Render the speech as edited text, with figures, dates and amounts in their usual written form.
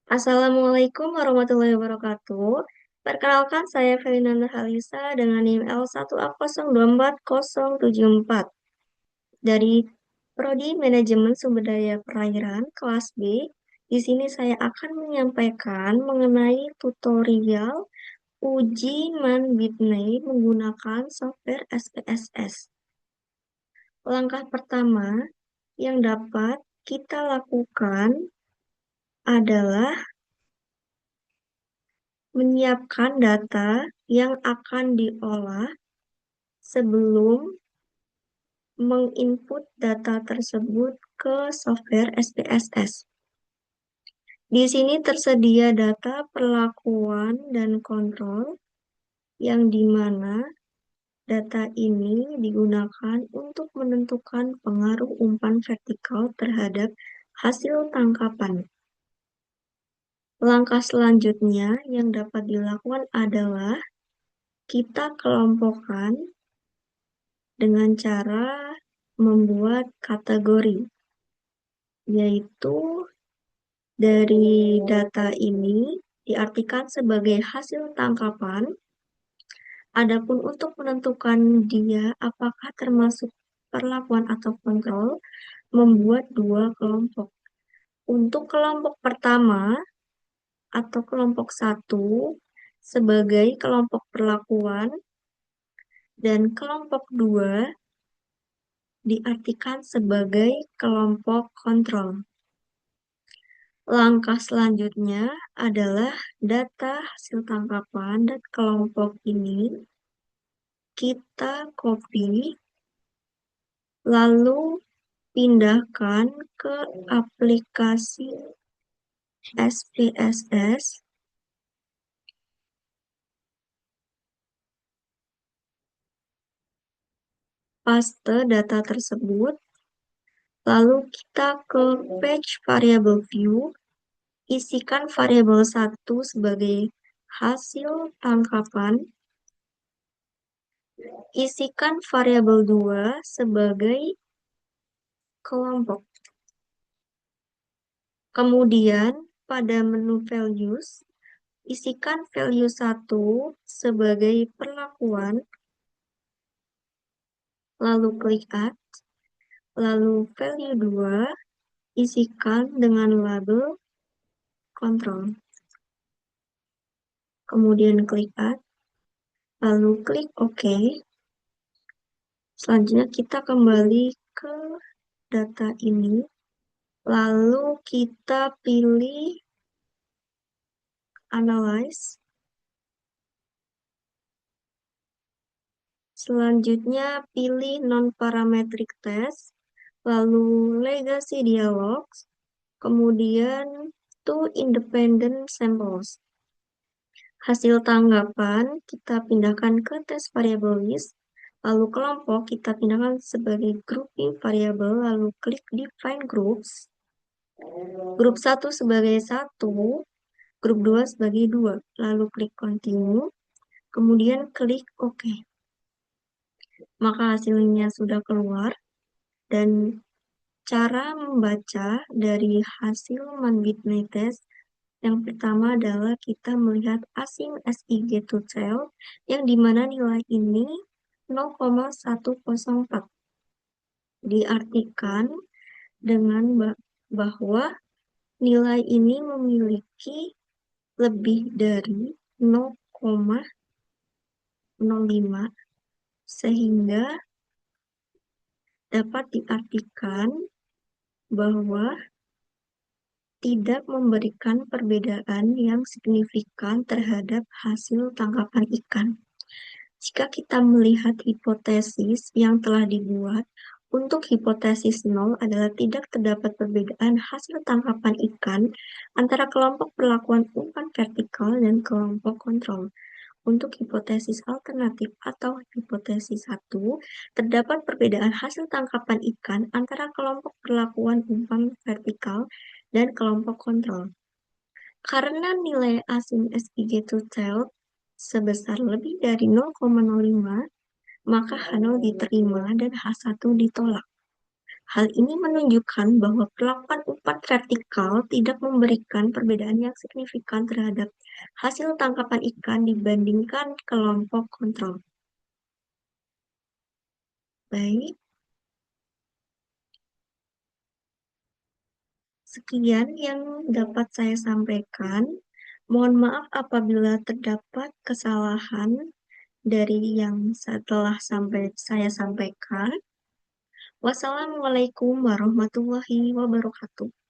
Assalamualaikum warahmatullahi wabarakatuh. Perkenalkan, saya Felinanda Halisa dengan NIM L1A024074 dari Prodi Manajemen Sumber Daya Perairan kelas B. Di sini saya akan menyampaikan mengenai tutorial uji Man-Whitney menggunakan software SPSS. Langkah pertama yang dapat kita lakukan adalah menyiapkan data yang akan diolah sebelum menginput data tersebut ke software SPSS. Di sini tersedia data perlakuan dan kontrol yang dimana data ini digunakan untuk menentukan pengaruh umpan vertikal terhadap hasil tangkapan. Langkah selanjutnya yang dapat dilakukan adalah kita kelompokkan dengan cara membuat kategori, yaitu dari data ini diartikan sebagai hasil tangkapan. Adapun untuk menentukan dia apakah termasuk perlakuan atau kontrol, membuat dua kelompok. Untuk kelompok pertama atau kelompok satu sebagai kelompok perlakuan dan kelompok dua diartikan sebagai kelompok kontrol. Langkah selanjutnya adalah data hasil tangkapan dan kelompok ini kita copy, lalu pindahkan ke aplikasi SPSS. Paste data tersebut, lalu kita ke page variable view, isikan variabel 1 sebagai hasil tangkapan, isikan variabel 2 sebagai kelompok. Kemudian pada menu values, isikan value 1 sebagai perlakuan, lalu klik add, lalu value 2 isikan dengan label control. Kemudian klik add, lalu klik OK. Selanjutnya kita kembali ke data ini, lalu kita pilih analyze. Selanjutnya pilih non-parametric test, lalu legacy dialogs, kemudian two independent samples. Hasil tanggapan kita pindahkan ke test variable list, lalu kelompok kita pindahkan sebagai grouping variable, lalu klik define groups. Grup 1 sebagai 1, grup 2 sebagai 2, lalu klik continue, kemudian klik OK. Maka hasilnya sudah keluar, dan cara membaca dari hasil Man-Whitney test yang pertama adalah kita melihat asim SIG to tail yang dimana nilai ini 0,104. Diartikan dengan bahwa nilai ini memiliki lebih dari 0,05 sehingga dapat diartikan bahwa tidak memberikan perbedaan yang signifikan terhadap hasil tangkapan ikan. Jika kita melihat hipotesis yang telah dibuat, untuk hipotesis 0 adalah tidak terdapat perbedaan hasil tangkapan ikan antara kelompok perlakuan umpan vertikal dan kelompok kontrol. Untuk hipotesis alternatif atau hipotesis 1, terdapat perbedaan hasil tangkapan ikan antara kelompok perlakuan umpan vertikal dan kelompok kontrol. Karena nilai asim SIG to tail sebesar lebih dari 0,05, maka H0 diterima dan H1 ditolak. Hal ini menunjukkan bahwa perlakuan umpan vertikal tidak memberikan perbedaan yang signifikan terhadap hasil tangkapan ikan dibandingkan kelompok kontrol. Baik, sekian yang dapat saya sampaikan. Mohon maaf apabila terdapat kesalahan dari yang saya sampaikan. Wassalamualaikum warahmatullahi wabarakatuh.